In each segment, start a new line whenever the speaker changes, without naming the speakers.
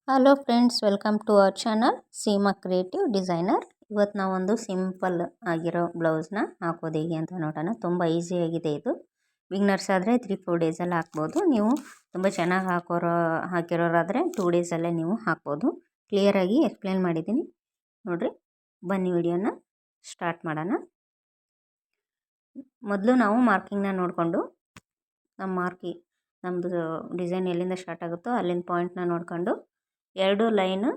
Hello friends, welcome to our channel Seema creative designer. ಇವತ್ತು ನಾವೊಂದು simple ಆಗಿರೋ ಬ್ಲೌಸ್ನ ಹಾಕೋದು ಹೇಗೆ ಅಂತ ನೋಡೋಣ. ತುಂಬ ಈಸಿಯಾಗಿದೆ ಇದು. ಬಿಗ್ನರ್ಸ್ ಆದರೆ 3-4 ಡೇಸಲ್ಲಿ ಹಾಕ್ಬೋದು. ನೀವು ತುಂಬ ಚೆನ್ನಾಗಿ ಹಾಕಿರೋರಾದರೆ 2 ಡೇಸಲ್ಲೇ ನೀವು ಹಾಕ್ಬೋದು. ಕ್ಲಿಯರಾಗಿ ಎಕ್ಸ್ಪ್ಲೇನ್ ಮಾಡಿದ್ದೀನಿ ನೋಡಿರಿ. ಬನ್ನಿ ವಿಡಿಯೋನ ಸ್ಟಾರ್ಟ್ ಮಾಡೋಣ. ಮೊದಲು ನಾವು ಮಾರ್ಕಿಂಗ್ನ ನೋಡಿಕೊಂಡು ನಮ್ಮದು ಡಿಸೈನ್ ಎಲ್ಲಿಂದ ಸ್ಟಾರ್ಟ್ ಆಗುತ್ತೋ ಅಲ್ಲಿಂದ ಪಾಯಿಂಟ್ನ ನೋಡ್ಕೊಂಡು 2 ಲೈನು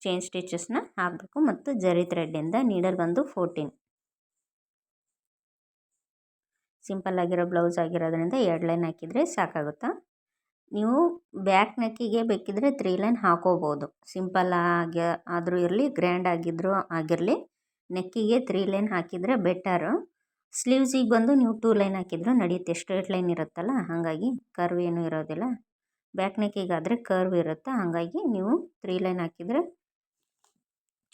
ಚೈನ್ ಸ್ಟಿಚಸ್ನ ಹಾಕಬೇಕು. ಮತ್ತು ಜರಿ ಥ್ರೆಡ್ಡಿಂದ ನೀಡಲ್ ಬಂದು 14. ಸಿಂಪಲ್ ಆಗಿರೋ ಬ್ಲೌಸ್ ಆಗಿರೋದ್ರಿಂದ 2 ಲೈನ್ ಹಾಕಿದರೆ ಸಾಕಾಗುತ್ತಾ. ನೀವು ಬ್ಯಾಕ್ ನೆಕ್ಕಿಗೆ ಬೇಕಿದ್ರೆ 3 ಲೈನ್ ಹಾಕೋಬೋದು. ಸಿಂಪಲ್ ಆದರೂ ಇರಲಿ, ಗ್ರ್ಯಾಂಡ್ ಆಗಿರಲಿ, ನೆಕ್ಕಿಗೆ 3 ಲೈನ್ ಹಾಕಿದರೆ ಬೆಟರು. ಸ್ಲೀವ್ಸಿಗೆ ಬಂದು ನೀವು 2 ಲೈನ್ ಹಾಕಿದ್ರು ನಡೆಯುತ್ತೆ. ಸ್ಟ್ರೇಟ್ ಲೈನ್ ಇರುತ್ತಲ್ಲ, ಹಾಗಾಗಿ ಕರ್ವ್ ಏನೂ ಇರೋದಿಲ್ಲ. ಬ್ಯಾಕ್ ನೆಕ್ಕಿಗಾದರೆ ಕರ್ವ್ ಇರುತ್ತೆ, ಹಾಗಾಗಿ ನೀವು 3 ಲೈನ್ ಹಾಕಿದರೆ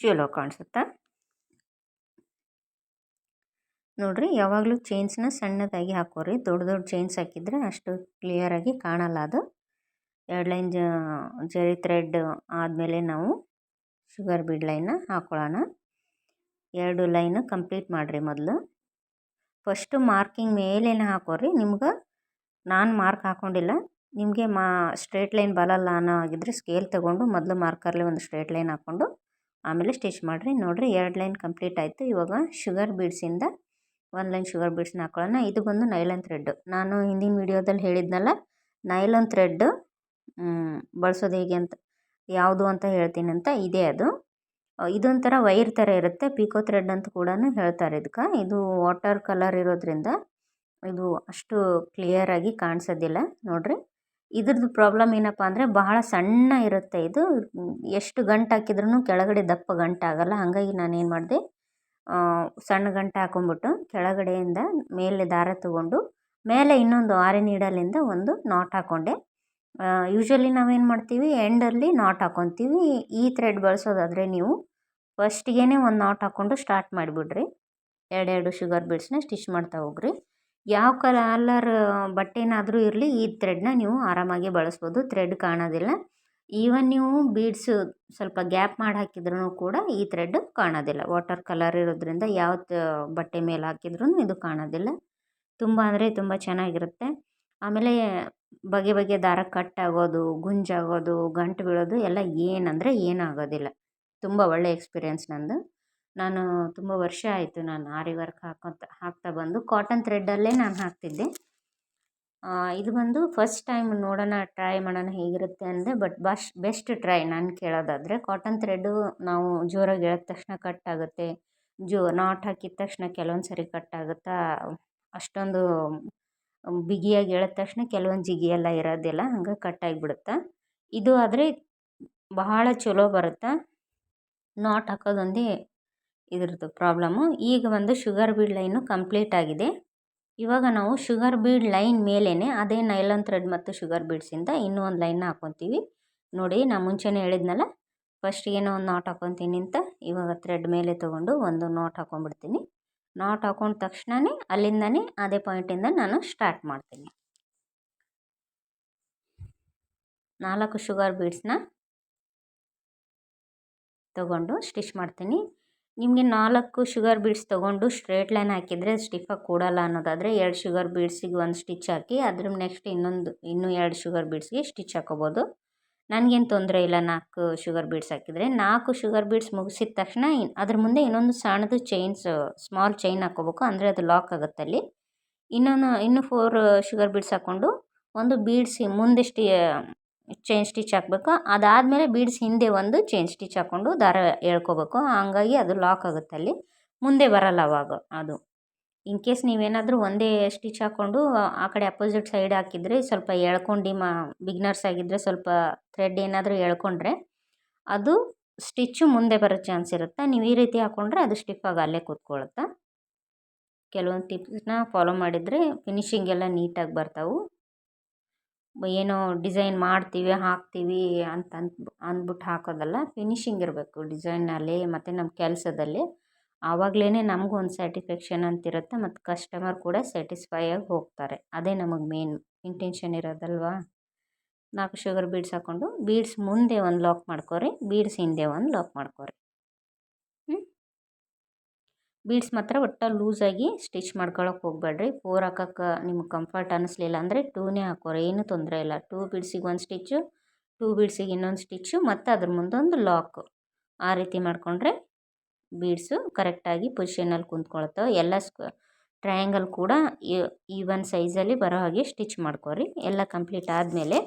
ಚಲೋ ಕಾಣಿಸುತ್ತಾ. ನೋಡಿರಿ, ಯಾವಾಗಲೂ ಚೈನ್ಸ್ನ ಸಣ್ಣದಾಗಿ ಹಾಕೋರಿ. ದೊಡ್ಡ ಚೈನ್ಸ್ ಹಾಕಿದರೆ ಅಷ್ಟು ಕ್ಲಿಯರಾಗಿ ಕಾಣಲ್ಲ. ಅದು 2 ಲೈನ್ ಜರಿ ಥ್ರೆಡ್ ಆದಮೇಲೆ ನಾವು ಶುಗರ್ ಬೀಡ್ ಲೈನ್ನ ಹಾಕೊಳ್ಳೋಣ. 2 ಲೈನ್ ಕಂಪ್ಲೀಟ್ ಮಾಡಿರಿ. ಮೊದಲು ಫಸ್ಟು ಮಾರ್ಕಿಂಗ್ ಮೇಲೇನೆ ಹಾಕೋರಿ. ನಾನು ಮಾರ್ಕ್ ಹಾಕ್ಕೊಂಡಿಲ್ಲ. ನಿಮಗೆ ಸ್ಟ್ರೇಟ್ ಲೈನ್ ಬರಲ್ಲ ಅನ್ನೋ ಆಗಿದ್ದರೆ ಸ್ಕೇಲ್ ತೊಗೊಂಡು ಮೊದಲು ಮಾರ್ಕರ್ಲಿ ಒಂದು ಸ್ಟ್ರೇಟ್ ಲೈನ್ ಹಾಕ್ಕೊಂಡು ಆಮೇಲೆ ಸ್ಟಿಚ್ ಮಾಡಿರಿ. ನೋಡಿರಿ, 2 ಲೈನ್ ಕಂಪ್ಲೀಟ್ ಆಯಿತು. ಇವಾಗ ಶುಗರ್ ಬೀಡ್ಸಿಂದ 1 ಲೈನ್ ಶುಗರ್ ಬೀಡ್ಸ್ನ ಹಾಕೊಳ್ಳೋಣ. ಇದು ಬಂದು ನೈಲಾನ್ ಥ್ರೆಡ್ಡು. ನಾನು ಹಿಂದಿನ ವಿಡಿಯೋದಲ್ಲಿ ಹೇಳಿದ್ನಲ್ಲ, ನೈಲಾನ್ ಥ್ರೆಡ್ಡು ಬಳಸೋದು ಹೇಗೆ ಅಂತ, ಯಾವುದು ಅಂತ ಹೇಳ್ತೀನಿ ಅಂತ. ಇದೇ ಅದು. ಇದೊಂಥರ ವೈರ್ ಥರ ಇರುತ್ತೆ. ಪಿಕೋ ಥ್ರೆಡ್ ಅಂತ ಕೂಡ ಹೇಳ್ತಾರೆ ಇದಕ್ಕೆ. ಇದು ವಾಟರ್ ಕಲರ್ ಇರೋದ್ರಿಂದ ಇದು ಅಷ್ಟು ಕ್ಲಿಯರಾಗಿ ಕಾಣಿಸೋದಿಲ್ಲ. ನೋಡಿರಿ, ಇದ್ರದ್ದು ಪ್ರಾಬ್ಲಮ್ ಏನಪ್ಪ ಅಂದರೆ ಬಹಳ ಸಣ್ಣ ಇರುತ್ತೆ ಇದು. ಎಷ್ಟು ಗಂಟು ಹಾಕಿದ್ರೂ ಕೆಳಗಡೆ ದಪ್ಪ ಗಂಟಾಗಲ್ಲ. ಹಾಗಾಗಿ ನಾನೇನು ಮಾಡಿದೆ, ಸಣ್ಣ ಗಂಟು ಹಾಕೊಂಡ್ಬಿಟ್ಟು ಕೆಳಗಡೆಯಿಂದ ಮೇಲೆ ದಾರ ತಗೊಂಡು ಮೇಲೆ ಇನ್ನೊಂದು ಆರೆ ನೀಡಲಿಂದ ಒಂದು ನಾಟ್ ಹಾಕ್ಕೊಂಡೆ. ಯೂಶ್ವಲಿ ನಾವೇನು ಮಾಡ್ತೀವಿ, ಎಂಡಲ್ಲಿ ನಾಟ್ ಹಾಕ್ಕೊತೀವಿ. ಈ ಥ್ರೆಡ್ ಬಳಸೋದಾದರೆ ನೀವು ಫಸ್ಟಿಗೆ ಒಂದು ನಾಟ್ ಹಾಕ್ಕೊಂಡು ಸ್ಟಾರ್ಟ್ ಮಾಡಿಬಿಡ್ರಿ. 2 ಶುಗರ್ ಬೀಡ್ಸ್ನ ಸ್ಟಿಚ್ ಮಾಡ್ತಾ ಹೋಗ್ರಿ. ಯಾವ ಕಲರ್ ಬಟ್ಟೆನಾದರೂ ಇರಲಿ, ಈ ಥ್ರೆಡ್ನ ನೀವು ಆರಾಮಾಗಿ ಬಳಸ್ಬೋದು. ಥ್ರೆಡ್ ಕಾಣೋದಿಲ್ಲ. ಈವನ್ ನೀವು ಬೀಡ್ಸು ಸ್ವಲ್ಪ ಗ್ಯಾಪ್ ಮಾಡಿ ಹಾಕಿದ್ರೂ ಕೂಡ ಈ ಥ್ರೆಡ್ ಕಾಣೋದಿಲ್ಲ. ವಾಟರ್ ಕಲರ್ ಇರೋದ್ರಿಂದ ಯಾವ ಬಟ್ಟೆ ಮೇಲೆ ಹಾಕಿದ್ರೂ ಇದು ಕಾಣೋದಿಲ್ಲ. ತುಂಬ ಅಂದರೆ ತುಂಬ ಚೆನ್ನಾಗಿರುತ್ತೆ. ಆಮೇಲೆ ಬಗೆ ದಾರ ಕಟ್ ಆಗೋದು, ಗುಂಜಾಗೋದು, ಗಂಟು ಬೀಳೋದು ಎಲ್ಲ ಏನಂದರೆ ಏನಾಗೋದಿಲ್ಲ. ತುಂಬ ಒಳ್ಳೆ ಎಕ್ಸ್ಪೀರಿಯೆನ್ಸ್ ನಂದು. ನಾನು ತುಂಬ ವರ್ಷ ಆಯಿತು ನಾನು ಆರಿ ವರ್ಕ್ ಹಾಕ್ತಾ ಬಂದು. ಕಾಟನ್ ಥ್ರೆಡ್ಡಲ್ಲೇ ನಾನು ಹಾಕ್ತಿದ್ದೆ. ಇದು ಬಂದು ಫಸ್ಟ್ ಟೈಮ್ ನೋಡೋಣ, ಟ್ರೈ ಮಾಡೋಣ ಹೇಗಿರುತ್ತೆ ಅಂದೆ. ಬಟ್ ಬೆಸ್ಟ್ ಟ್ರೈ ನಾನು ಕೇಳೋದಾದರೆ. ಕಾಟನ್ ಥ್ರೆಡ್ಡು ನಾವು ಜೋರಾಗಿ ಎಳೆದ ತಕ್ಷಣ ಕಟ್ ಆಗುತ್ತೆ. ನಾಟ್ ಹಾಕಿದ ತಕ್ಷಣ ಕೆಲವೊಂದು ಸರಿ ಕಟ್ ಆಗುತ್ತಾ, ಅಷ್ಟೊಂದು ಬಿಗಿಯಾಗಿ ಎಳೆದ ತಕ್ಷಣ ಕೆಲವೊಂದು ಜಿಗಿ ಎಲ್ಲ ಇರೋದಿಲ್ಲ, ಹಂಗೆ ಕಟ್ ಆಗಿಬಿಡುತ್ತೆ. ಇದು ಆದರೆ ಬಹಳ ಚಲೋ ಬರುತ್ತೆ. ನಾಟ್ ಹಾಕೋದೊಂದೇ ಇದ್ರದ್ದು ಪ್ರಾಬ್ಲಮ್ಮು. ಈಗ ಒಂದು ಶುಗರ್ ಬೀಡ್ ಲೈನು ಕಂಪ್ಲೀಟ್ ಆಗಿದೆ. ಇವಾಗ ನಾವು ಶುಗರ್ ಬೀಡ್ ಲೈನ್ ಮೇಲೇ ಅದೇ ನೈಲಾನ್ ಥ್ರೆಡ್ ಮತ್ತು ಶುಗರ್ ಬೀಡ್ಸಿಂದ ಇನ್ನೂ ಒಂದು ಲೈನ್ನ ಹಾಕ್ಕೊತೀವಿ. ನೋಡಿ, ನಾನು ಮುಂಚೆನೇ ಹೇಳಿದ್ನಲ್ಲ, ಫಸ್ಟಿಗೆ ಒಂದು ನಾಟ್ ಹಾಕ್ಕೊತೀನಿ ಅಂತ. ಇವಾಗ ಥ್ರೆಡ್ ಮೇಲೆ ತೊಗೊಂಡು ಒಂದು ನಾಟ್ ಹಾಕ್ಕೊಂಡ್ಬಿಡ್ತೀನಿ. ನಾಟ್ ಹಾಕ್ಕೊಂಡ ತಕ್ಷಣವೇ ಅಲ್ಲಿಂದನೇ ಅದೇ ಪಾಯಿಂಟಿಂದ ನಾನು ಸ್ಟಾರ್ಟ್ ಮಾಡ್ತೀನಿ. 4 ಶುಗರ್ ಬೀಡ್ಸ್ನ ತೊಗೊಂಡು ಸ್ಟಿಚ್ ಮಾಡ್ತೀನಿ. ನಿಮಗೆ 4 ಶುಗರ್ ಬೀಡ್ಸ್ ತೊಗೊಂಡು ಸ್ಟ್ರೇಟ್ ಲೈನ್ ಹಾಕಿದರೆ ಸ್ಟಿಫಾಗಿ ಕೂಡಲ್ಲ ಅನ್ನೋದಾದರೆ 2 ಶುಗರ್ ಬೀಡ್ಸಿಗೆ ಒಂದು ಸ್ಟಿಚ್ ಹಾಕಿ ಅದ್ರ ನೆಕ್ಸ್ಟ್ ಇನ್ನೂ 2 ಶುಗರ್ ಬೀಡ್ಸ್ಗೆ ಸ್ಟಿಚ್ ಹಾಕೋಬೋದು. ನನಗೇನು ತೊಂದರೆ ಇಲ್ಲ 4 ಶುಗರ್ ಬೀಡ್ಸ್ ಹಾಕಿದರೆ. 4 ಶುಗರ್ ಬೀಡ್ಸ್ ಮುಗಿಸಿದ ತಕ್ಷಣ ಅದ್ರ ಮುಂದೆ ಇನ್ನೊಂದು ಸಣ್ಣದು ಸ್ಮಾಲ್ ಚೈನ್ ಹಾಕ್ಕೋಬೇಕು, ಅಂದರೆ ಅದು ಲಾಕ್ ಆಗುತ್ತೆ ಅಲ್ಲಿ. ಇನ್ನೂ 4 ಶುಗರ್ ಬೀಡ್ಸ್ ಹಾಕ್ಕೊಂಡು ಒಂದು ಬೀಡ್ಸ್ ಮುಂದೆ ಚೈನ್ ಸ್ಟಿಚ್ ಹಾಕಬೇಕು. ಅದಾದಮೇಲೆ ಬೀಡ್ಸ್ ಹಿಂದೆ ಒಂದು ಚೈನ್ ಸ್ಟಿಚ್ ಹಾಕ್ಕೊಂಡು ದಾರ ಎಳ್ಕೋಬೇಕು. ಹಂಗಾಗಿ ಅದು ಲಾಕ್ ಆಗುತ್ತೆ ಅಲ್ಲಿ, ಮುಂದೆ ಬರಲ್ಲ ಅವಾಗ ಅದು. ಇನ್ ಕೇಸ್ ನೀವೇನಾದರೂ ಒಂದೇ ಸ್ಟಿಚ್ ಹಾಕ್ಕೊಂಡು ಆ ಕಡೆ ಅಪೋಸಿಟ್ ಸೈಡ್ ಹಾಕಿದರೆ ಸ್ವಲ್ಪ ಎಳ್ಕೊಂಡು ಬಿಗ್ನರ್ಸ್ ಆಗಿದ್ದರೆ ಸ್ವಲ್ಪ ಥ್ರೆಡ್ ಏನಾದರೂ ಎಳ್ಕೊಂಡ್ರೆ ಅದು ಸ್ಟಿಚ್ಚು ಮುಂದೆ ಬರೋ ಚಾನ್ಸ್ ಇರುತ್ತೆ. ನೀವು ಈ ರೀತಿ ಹಾಕ್ಕೊಂಡ್ರೆ ಅದು ಸ್ಟಿಫಾಗಿ ಅಲ್ಲೇ ಕೂತ್ಕೊಳ್ಳುತ್ತೆ. ಕೆಲವೊಂದು ಟಿಪ್ಸ್ನ ಫಾಲೋ ಮಾಡಿದರೆ ಫಿನಿಶಿಂಗ್ ಎಲ್ಲ ನೀಟಾಗಿ ಬರ್ತಾವೆ. ಏನೋ ಡಿಸೈನ್ ಮಾಡ್ತೀವಿ ಹಾಕ್ತೀವಿ ಅಂದ್ಬಿಟ್ಟು ಹಾಕೋದಲ್ಲ, ಫಿನಿಶಿಂಗ್ ಇರಬೇಕು ಡಿಸೈನಲ್ಲಿ ಮತ್ತು ನಮ್ಮ ಕೆಲಸದಲ್ಲಿ. ಆವಾಗಲೇ ನಮಗೂ ಒಂದು ಸ್ಯಾಟಿಸ್ಫ್ಯಾಕ್ಷನ್ ಅಂತಿರುತ್ತೆ, ಮತ್ತು ಕಸ್ಟಮರ್ ಕೂಡ ಸ್ಯಾಟಿಸ್ಫೈ ಆಗಿ ಹೋಗ್ತಾರೆ. ಅದೇ ನಮಗೆ ಮೇನ್ ಇಂಟೆನ್ಷನ್ ಇರೋದಲ್ವಾ. 4 ಶುಗರ್ ಬೀಡ್ಸ್ ಹಾಕ್ಕೊಂಡು ಬೀಡ್ಸ್ ಮುಂದೆ ಒಂದು ಲಾಕ್ ಮಾಡ್ಕೊರಿ, ಬೀಡ್ಸ್ ಹಿಂದೆ ಒಂದು ಲಾಕ್ ಮಾಡ್ಕೊರಿ. ಬೀಡ್ಸ್ ಮಾತ್ರ ಒಟ್ಟು ಲೂಸಾಗಿ ಸ್ಟಿಚ್ ಮಾಡ್ಕೊಳಕ್ಕೆ ಹೋಗ್ಬೇಡ್ರಿ. 4 ಹಾಕಕ್ಕೆ ನಿಮ್ಗೆ ಕಂಫರ್ಟ್ ಅನ್ನಿಸ್ಲಿಲ್ಲ ಅಂದರೆ 2ನೇ ಹಾಕೋರಿ, ಏನೂ ತೊಂದರೆ ಇಲ್ಲ. 2 ಬೀಡ್ಸಿಗೆ ಒಂದು ಸ್ಟಿಚ್ಚು, 2 ಬೀಡ್ಸಿಗೆ ಇನ್ನೊಂದು ಸ್ಟಿಚ್ಚು ಮತ್ತು ಅದ್ರ ಮುಂದೊಂದು ಲಾಕು. ಆ ರೀತಿ ಮಾಡಿಕೊಂಡ್ರೆ ಬೀಡ್ಸು ಕರೆಕ್ಟಾಗಿ ಪೊಸಿಷನಲ್ಲಿ ಕುಂತ್ಕೊಳ್ತವೆ. ಎಲ್ಲ ಟ್ರಯಾಂಗಲ್ ಕೂಡ ಈವನ್ ಸೈಜಲ್ಲಿ ಬರೋ ಹಾಗೆ ಸ್ಟಿಚ್ ಮಾಡ್ಕೊರಿ. ಎಲ್ಲ ಕಂಪ್ಲೀಟ್ ಆದಮೇಲೆ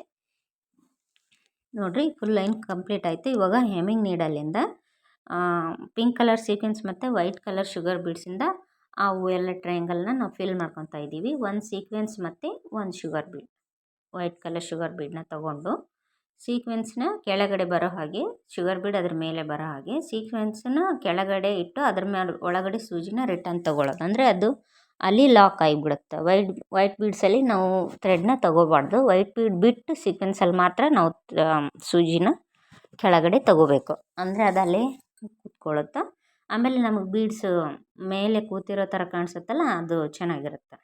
ನೋಡಿರಿ, ಫುಲ್ ಲೈನ್ ಕಂಪ್ಲೀಟ್ ಆಯಿತು. ಇವಾಗ ಹೆಮ್ಮಿಂಗ್ ನೀಡಲಿಂದ ಪಿಂಕ್ ಕಲರ್ ಸೀಕ್ವೆನ್ಸ್ ಮತ್ತು ವೈಟ್ ಕಲರ್ ಶುಗರ್ ಬೀಡ್ಸಿಂದ ಅವು ಎಲ್ಲ ಟ್ರಯಾಂಗಲ್ನ ನಾವು ಫಿಲ್ ಮಾಡ್ಕೊತಾ ಇದ್ದೀವಿ. ಒಂದು ಸೀಕ್ವೆನ್ಸ್ ಮತ್ತು ಒಂದು sugar bead, white colour sugar ಬೀಡನ್ನ ತೊಗೊಂಡು ಸೀಕ್ವೆನ್ಸ್ನ ಕೆಳಗಡೆ ಬರೋ ಹಾಗೆ, ಶುಗರ್ ಬೀಡ್ ಅದ್ರ ಮೇಲೆ ಬರೋ ಹಾಗೆ ಸೀಕ್ವೆನ್ಸನ್ನ ಕೆಳಗಡೆ ಇಟ್ಟು ಅದ್ರ ಮೇಲೆ ಒಳಗಡೆ ಸೂಜಿನ ರಿಟರ್ನ್ ತೊಗೊಳ್ಳೋದು. ಅಂದರೆ ಅದು ಅಲ್ಲಿ ಲಾಕ್ ಆಗಿಬಿಡುತ್ತೆ. ವೈಟ್ ಬೀಡ್ಸಲ್ಲಿ ನಾವು ಥ್ರೆಡ್ನ ತೊಗೋಬಾರ್ದು. ವೈಟ್ ಬೀಡ್ ಬಿಟ್ಟು ಸೀಕ್ವೆನ್ಸಲ್ಲಿ ಮಾತ್ರ ನಾವು ಸೂಜಿನ ಕೆಳಗಡೆ ತೊಗೋಬೇಕು. ಅಂದರೆ ಅದು ಅಲ್ಲೇ ಕೂತ್ಕೊಳ್ಳುತ್ತೆ. ಆಮೇಲೆ ನಮಗೆ ಬೀಡ್ಸು ಮೇಲೆ ಕೂತಿರೋ ಥರ ಕಾಣಿಸುತ್ತಲ್ಲ, ಅದು ಚೆನ್ನಾಗಿರುತ್ತೆ.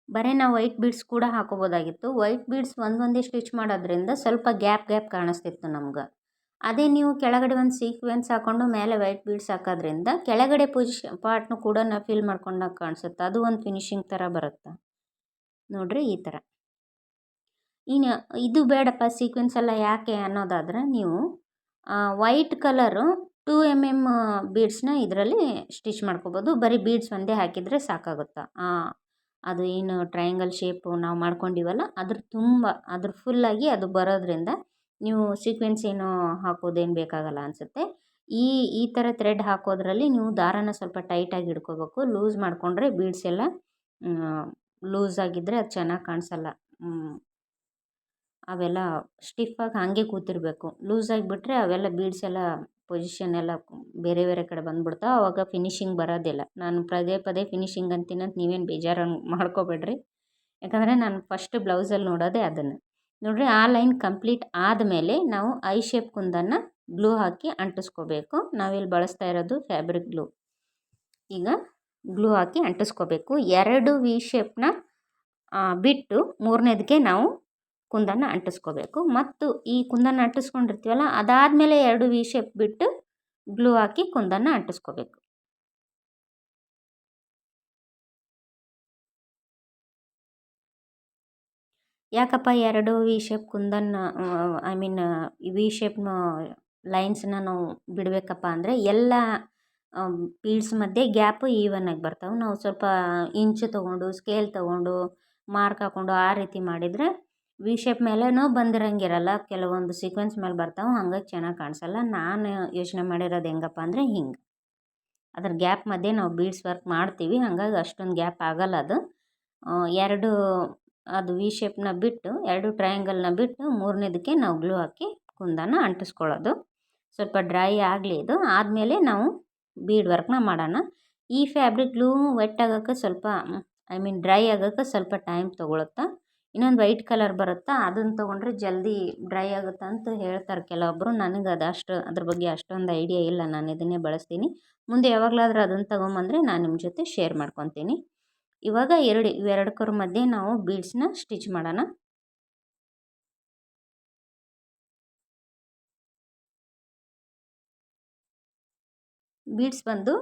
ಬರೀ ನಾವು ವೈಟ್ ಬೀಡ್ಸ್ ಕೂಡ ಹಾಕೋಬೋದಾಗಿತ್ತು. ವೈಟ್ ಬೀಡ್ಸ್ ಒಂದೊಂದೇ ಸ್ಟಿಚ್ ಮಾಡೋದ್ರಿಂದ ಸ್ವಲ್ಪ ಗ್ಯಾಪ್ ಕಾಣಿಸ್ತಿತ್ತು ನಮ್ಗೆ. ಅದೇ ನೀವು ಕೆಳಗಡೆ ಒಂದು ಸೀಕ್ವೆನ್ಸ್ ಹಾಕ್ಕೊಂಡು ಮೇಲೆ ವೈಟ್ ಬೀಡ್ಸ್ ಹಾಕೋದ್ರಿಂದ ಕೆಳಗಡೆ ಪಾರ್ಟ್ನು ಕೂಡ ನಾವು ಫಿಲ್ ಮಾಡ್ಕೊಂಡಾಗ ಕಾಣಿಸುತ್ತೆ. ಅದು ಒಂದು ಫಿನಿಶಿಂಗ್ ಥರ ಬರುತ್ತೆ ನೋಡಿರಿ, ಈ ಥರ. ಇನ್ನು ಇದು ಬೇಡಪ್ಪ ಸೀಕ್ವೆನ್ಸ್ ಎಲ್ಲ ಯಾಕೆ ಅನ್ನೋದಾದರೆ, ನೀವು ವೈಟ್ ಕಲರು 2 mm ಬೀಡ್ಸ್ನ ಇದರಲ್ಲಿ ಸ್ಟಿಚ್ ಮಾಡ್ಕೋಬೋದು. ಬರೀ ಬೀಡ್ಸ್ ಒಂದೇ ಹಾಕಿದರೆ ಸಾಕಾಗುತ್ತೆ. ಅದು ಏನು ಟ್ರಯಾಂಗಲ್ ಶೇಪು ನಾವು ಮಾಡ್ಕೊಂಡಿವಲ್ಲ, ಅದ್ರ ಫುಲ್ಲಾಗಿ ಅದು ಬರೋದ್ರಿಂದ ನೀವು ಸೀಕ್ವೆನ್ಸ್ ಏನು ಹಾಕೋದೇನು ಬೇಕಾಗಲ್ಲ ಅನಿಸುತ್ತೆ. ಈ ಥರ ಥ್ರೆಡ್ ಹಾಕೋದ್ರಲ್ಲಿ ನೀವು ದಾರನ ಸ್ವಲ್ಪ ಟೈಟಾಗಿ ಹಿಡ್ಕೋಬೇಕು. ಲೂಸ್ ಮಾಡಿಕೊಂಡ್ರೆ ಬೀಡ್ಸ್ ಎಲ್ಲ ಲೂಸ್ ಆಗಿದ್ದರೆ ಅದು ಚೆನ್ನಾಗಿ ಕಾಣಿಸಲ್ಲ. ಅವೆಲ್ಲ ಸ್ಟಿಫಾಗಿ ಹಾಗೆ ಕೂತಿರಬೇಕು. ಲೂಸಾಗಿ ಬಿಟ್ಟರೆ ಅವೆಲ್ಲ ಬೀಡ್ಸ್ ಎಲ್ಲ ಪೊಸಿಷನ್ ಎಲ್ಲ ಬೇರೆ ಬೇರೆ ಕಡೆ ಬಂದುಬಿಡ್ತಾವೆ. ಆವಾಗ ಫಿನಿಶಿಂಗ್ ಬರೋದಿಲ್ಲ. ನಾನು ಪದೇ ಫಿನಿಶಿಂಗ್ ಅಂತೀನಂತ ನೀವೇನು ಬೇಜಾರು ಮಾಡ್ಕೋಬೇಡ್ರಿ. ಯಾಕಂದರೆ ನಾನು ಫಸ್ಟ್ ಬ್ಲೌಸಲ್ಲಿ ನೋಡೋದೇ ಅದನ್ನು. ನೋಡಿರಿ, ಆ ಲೈನ್ ಕಂಪ್ಲೀಟ್ ಆದಮೇಲೆ ನಾವು ಐ ಶೇಪ್ ಕುಂದನ್ನು ಗ್ಲೂ ಹಾಕಿ ಅಂಟಿಸ್ಕೋಬೇಕು. ನಾವಿಲ್ಲಿ ಬಳಸ್ತಾ ಇರೋದು ಫ್ಯಾಬ್ರಿಕ್ ಗ್ಲೂ. ಈಗ ಗ್ಲೂ ಹಾಕಿ ಅಂಟಿಸ್ಕೋಬೇಕು. 2 ವಿ ಶೇಪ್ನ ಬಿಟ್ಟು 3ನೇದಕ್ಕೆ ನಾವು ಕುಂದನ್ನು ಅಂಟಿಸ್ಕೋಬೇಕು. ಮತ್ತು ಈ ಕುಂದನ್ನು ಅಂಟಿಸ್ಕೊಂಡಿರ್ತೀವಲ್ಲ, ಅದಾದಮೇಲೆ 2 ವಿ ಶೇಪ್ ಬಿಟ್ಟು ಗ್ಲೂ ಹಾಕಿ ಕುಂದನ್ನು ಅಂಟಿಸ್ಕೋಬೇಕು. ಯಾಕಪ್ಪ 2 ವಿ ಶೇಪ್ ಕುಂದನ್ನು ವಿ ಶೇಪ್ನ ಲೈನ್ಸನ್ನ ನಾವು ಬಿಡಬೇಕಪ್ಪ ಅಂದರೆ, ಎಲ್ಲ ಬೀಡ್ಸ್ ಮಧ್ಯೆ ಗ್ಯಾಪು ಈವನ್ ಆಗಿ ಬರ್ತಾವೆ. ನಾವು ಸ್ವಲ್ಪ ಇಂಚು ತೊಗೊಂಡು ಸ್ಕೇಲ್ ತೊಗೊಂಡು ಮಾರ್ಕ್ ಹಾಕ್ಕೊಂಡು ಆ ರೀತಿ ಮಾಡಿದರೆ ವಿ ಶೇಪ್ ಮೇಲೇನೂ ಬಂದಿರಂಗಿರಲ್ಲ, ಕೆಲವೊಂದು ಸೀಕ್ವೆನ್ಸ್ ಮೇಲೆ ಬರ್ತಾವೆ, ಹಂಗಾಗಿ ಚೆನ್ನಾಗಿ ಕಾಣಿಸಲ್ಲ. ನಾನು ಯೋಚನೆ ಮಾಡಿರೋದು ಹೆಂಗಪ್ಪ ಅಂದರೆ ಹಿಂಗೆ, ಅದ್ರ ಗ್ಯಾಪ್ ಮಧ್ಯೆ ನಾವು ಬೀಡ್ಸ್ ವರ್ಕ್ ಮಾಡ್ತೀವಿ, ಹಾಗಾಗಿ ಅಷ್ಟೊಂದು ಗ್ಯಾಪ್ ಆಗಲ್ಲ. ಅದು 2 ಅದು ವಿ ಶೇಪ್ನ ಬಿಟ್ಟು 2 ಟ್ರಯಾಂಗಲ್ನ ಬಿಟ್ಟು 3ನೇದಕ್ಕೆ ನಾವು ಗ್ಲೂ ಹಾಕಿ ಕುಂದನ್ನು ಅಂಟಿಸ್ಕೊಳ್ಳೋದು. ಸ್ವಲ್ಪ ಡ್ರೈ ಆಗಲಿ. ಇದು ಆದಮೇಲೆ ನಾವು ಬೀಡ್ ವರ್ಕ್ನ ಮಾಡೋಣ. ಈ ಫ್ಯಾಬ್ರಿಕ್ ಗ್ಲೂ ವೆಟ್ ಆಗೋಕ್ಕೆ ಸ್ವಲ್ಪ ಡ್ರೈ ಆಗೋಕ್ಕೆ ಸ್ವಲ್ಪ ಟೈಮ್ ತೊಗೊಳುತ್ತೆ. ಇನ್ನೊಂದು ವೈಟ್ ಕಲರ್ ಬರುತ್ತೆ, ಅದನ್ನು ತೊಗೊಂಡ್ರೆ ಜಲ್ದಿ ಡ್ರೈ ಆಗುತ್ತೆ ಅಂತ ಹೇಳ್ತಾರೆ ಕೆಲವೊಬ್ಬರು. ನನಗೆ ಅದ್ರ ಬಗ್ಗೆ ಅಷ್ಟೊಂದು ಐಡಿಯಾ ಇಲ್ಲ. ನಾನು ಇದನ್ನೇ ಬಳಸ್ತೀನಿ. ಮುಂದೆ ಯಾವಾಗಲಾದರೂ ಅದನ್ನು ತೊಗೊಂಬಂದರೆ ನಾನು ನಿಮ್ಮ ಜೊತೆ ಶೇರ್ ಮಾಡ್ಕೊತೀನಿ. ಇವಾಗ ಇವೆರಡಕ್ಕರ ಮಧ್ಯೆ ನಾವು ಬೀಡ್ಸ್ನ ಸ್ಟಿಚ್ ಮಾಡೋಣ. ಬೀಡ್ಸ್ ಬಂದು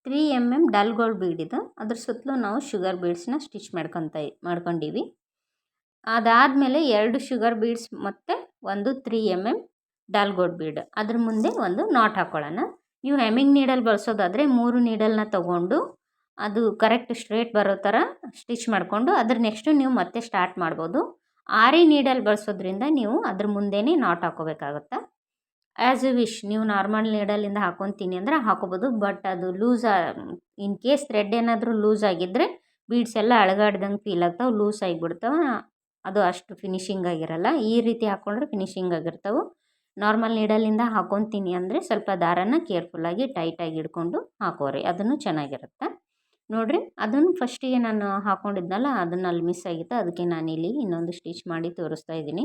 3 mm ಡಲ್ ಗೋಲ್ಡ್ ಬೀಡ್ ಇದು. ಅದ್ರ ಸುತ್ತಲೂ ನಾವು ಶುಗರ್ ಬೀಡ್ಸ್ನ ಸ್ಟಿಚ್ ಮಾಡ್ಕೊಂಡೀವಿ. ಅದಾದಮೇಲೆ 2 ಶುಗರ್ ಬೀಡ್ಸ್ ಮತ್ತು ಒಂದು 3 mm ಡಲ್ ಗೋಲ್ಡ್ ಬೀಡ್, ಅದ್ರ ಮುಂದೆ ಒಂದು ನಾಟ್ ಹಾಕ್ಕೊಳ್ಳೋಣ. ನೀವು ಹೆಮ್ಮಿಂಗ್ ನೀಡಲ್ ಬಳಸೋದಾದರೆ 3 ನೀಡಲ್ನ ತೊಗೊಂಡು ಅದು ಕರೆಕ್ಟ್ ಸ್ಟ್ರೇಟ್ ಬರೋ ಥರ ಸ್ಟಿಚ್ ಮಾಡಿಕೊಂಡು ಅದ್ರ ನೆಕ್ಸ್ಟು ನೀವು ಮತ್ತೆ ಸ್ಟಾರ್ಟ್ ಮಾಡ್ಬೋದು. ಆರಿ ನೀಡಲ್ ಬಳಸೋದ್ರಿಂದ ನೀವು ಅದ್ರ ಮುಂದೆನೇ ನಾಟ್ ಹಾಕೋಬೇಕಾಗುತ್ತೆ. ಆ್ಯಸ್ ಯು ವಿಶ್, ನೀವು ನಾರ್ಮಲ್ ನೀಡಲಿಂದ ಹಾಕ್ಕೊತೀನಿ ಅಂದರೆ ಹಾಕೋಬೋದು. ಬಟ್ ಅದು ಇನ್ ಕೇಸ್ ಥ್ರೆಡ್ ಏನಾದರೂ ಲೂಸ್ ಆಗಿದ್ದರೆ ಬೀಡ್ಸ್ ಎಲ್ಲ ಅಳಗಾಡ್ದಂಗೆ ಫೀಲ್ ಆಗ್ತಾವೆ, ಲೂಸ್ ಆಗಿಬಿಡ್ತಾವೆ, ಅದು ಅಷ್ಟು ಫಿನಿಶಿಂಗ್ ಆಗಿರಲ್ಲ. ಈ ರೀತಿ ಹಾಕ್ಕೊಂಡ್ರೆ ಫಿನಿಶಿಂಗ್ ಆಗಿರ್ತಾವೆ. ನಾರ್ಮಲ್ ನೀಡಲಿಂದ ಹಾಕ್ಕೊತೀನಿ ಅಂದರೆ ಸ್ವಲ್ಪ ದಾರನ ಕೇರ್ಫುಲ್ಲಾಗಿ ಟೈಟಾಗಿ ಹಿಡ್ಕೊಂಡು ಹಾಕೋರಿ, ಅದನ್ನು ಚೆನ್ನಾಗಿರುತ್ತೆ. ನೋಡಿರಿ, ಅದನ್ನು ಫಸ್ಟಿಗೆ ನಾನು ಹಾಕ್ಕೊಂಡಿದ್ನಲ್ಲ, ಅದನ್ನು ಅಲ್ಲಿ ಮಿಸ್ ಆಗಿತ್ತು, ಅದಕ್ಕೆ ನಾನಿಲ್ಲಿ ಇನ್ನೊಂದು ಸ್ಟಿಚ್ ಮಾಡಿ ತೋರಿಸ್ತಾ ಇದ್ದೀನಿ.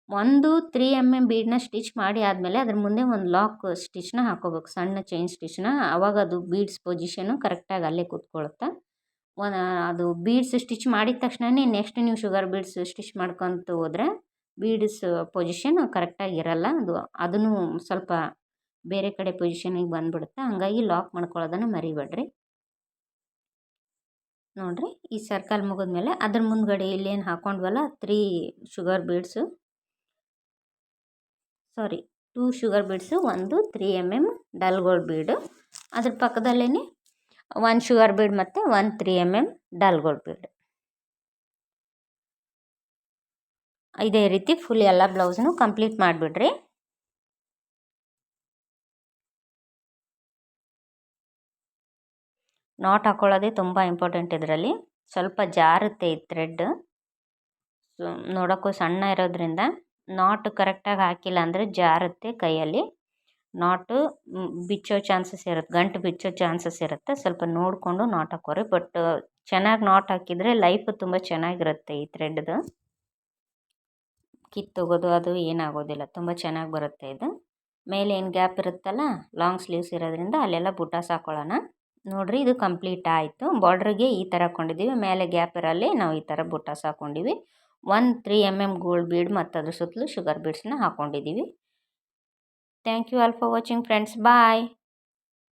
ಒಂದು 3 mm ಬೀಡನ್ನ ಸ್ಟಿಚ್ ಮಾಡಿ ಆದಮೇಲೆ ಅದ್ರ ಮುಂದೆ ಒಂದು ಲಾಕ್ ಸ್ಟಿಚ್ನ ಹಾಕೋಬೇಕು, ಸಣ್ಣ ಚೈನ್ ಸ್ಟಿಚ್ನ. ಆವಾಗ ಅದು ಬೀಡ್ಸ್ ಪೊಸಿಷನ್ನು ಕರೆಕ್ಟಾಗಿ ಅಲ್ಲೇ ಕೂತ್ಕೊಳ್ಳುತ್ತೆ. ಅದು ಬೀಡ್ಸ್ ಸ್ಟಿಚ್ ಮಾಡಿದ ತಕ್ಷಣನೇ ನೆಕ್ಸ್ಟ್ ನೀವು ಶುಗರ್ ಬೀಡ್ಸ್ ಸ್ಟಿಚ್ ಮಾಡ್ಕೊತ ಹೋದರೆ ಬೀಡ್ಸ್ ಪೊಸಿಷನ್ ಕರೆಕ್ಟಾಗಿ ಇರಲ್ಲ, ಅದನ್ನು ಸ್ವಲ್ಪ ಬೇರೆ ಕಡೆ ಪೊಸಿಷನಿಗೆ ಬಂದುಬಿಡುತ್ತೆ. ಹಂಗಾಗಿ ಲಾಕ್ ಮಾಡ್ಕೊಳ್ಳೋದನ್ನು ಮರಿಬೇಡ್ರಿ. ನೋಡಿರಿ, ಈ ಸರ್ಕಲ್ ಮುಗಿದ್ಮೇಲೆ ಅದ್ರ ಮುಂದ್ಗಡೆ ಇಲ್ಲೇನು ಹಾಕ್ಕೊಂಡ್ವಲ್ಲ 2 sugar beads, 1 3 mm dull gold ಬೀಡು, ಅದ್ರ ಪಕ್ಕದಲ್ಲೇ 1 ಶುಗರ್ ಬೀಡ್ ಮತ್ತು 1 3 mm ಡಲ್ ಗೋಲ್ಡ್ ಬೀಡ್. ಇದೇ ರೀತಿ ಫುಲ್ ಎಲ್ಲ ಬ್ಲೌಸ್ನು ಕಂಪ್ಲೀಟ್ ಮಾಡಿಬಿಡ್ರಿ. ನಾಟ್ ಹಾಕ್ಕೊಳ್ಳೋದೇ ತುಂಬ ಇಂಪಾರ್ಟೆಂಟ್. ಇದರಲ್ಲಿ ಸ್ವಲ್ಪ ಜಾರುತ್ತೆ ಈ ಥ್ರೆಡ್, ನೋಡೋಕ್ಕೂ ಸಣ್ಣ ಇರೋದ್ರಿಂದ ನಾಟ್ ಕರೆಕ್ಟಾಗಿ ಹಾಕಿಲ್ಲ ಅಂದರೆ ಜಾರುತ್ತೆ ಕೈಯಲ್ಲಿ. ನಾಟು ಬಿಚ್ಚೋ ಚಾನ್ಸಸ್ ಇರುತ್ತೆ, ಗಂಟು ಬಿಚ್ಚೋ ಚಾನ್ಸಸ್ ಇರುತ್ತೆ. ಸ್ವಲ್ಪ ನೋಡಿಕೊಂಡು ನಾಟ್ ಹಾಕೋರಿ. ಬಟ್ ಚೆನ್ನಾಗಿ ನಾಟ್ ಹಾಕಿದರೆ ಲೈಫ್ ತುಂಬ ಚೆನ್ನಾಗಿರುತ್ತೆ. ಈ ಥ್ರೆಡ್ದು ಕಿತ್ತೋಗೋದು ಅದು ಏನಾಗೋದಿಲ್ಲ, ತುಂಬ ಚೆನ್ನಾಗಿ ಬರುತ್ತೆ ಇದು. ಮೇಲೆ ಏನು ಗ್ಯಾಪ್ ಇರುತ್ತಲ್ಲ, ಲಾಂಗ್ ಸ್ಲೀವ್ಸ್ ಇರೋದ್ರಿಂದ ಅಲ್ಲೆಲ್ಲ ಬುಟಾಸ್ ಹಾಕ್ಕೊಳ್ಳೋಣ. ನೋಡಿರಿ, ಇದು ಕಂಪ್ಲೀಟ್ ಆಯಿತು. ಬಾರ್ಡ್ರಿಗೆ ಈ ಥರ ಹಾಕ್ಕೊಂಡಿದ್ದೀವಿ, ಮೇಲೆ ಗ್ಯಾಪ್ ಇರಲ್ಲಿ ನಾವು ಈ ಥರ ಬುಟಾಸ್ ಹಾಕ್ಕೊಂಡಿವಿ. 1 3 mm ಗೋಲ್ಡ್ ಬೀಡ್ ಮತ್ತು ಅದ್ರ ಸುತ್ತಲೂ ಶುಗರ್ ಬೀಡ್ಸ್ನ ಹಾಕ್ಕೊಂಡಿದ್ದೀವಿ. Thank you all for watching friends. Bye.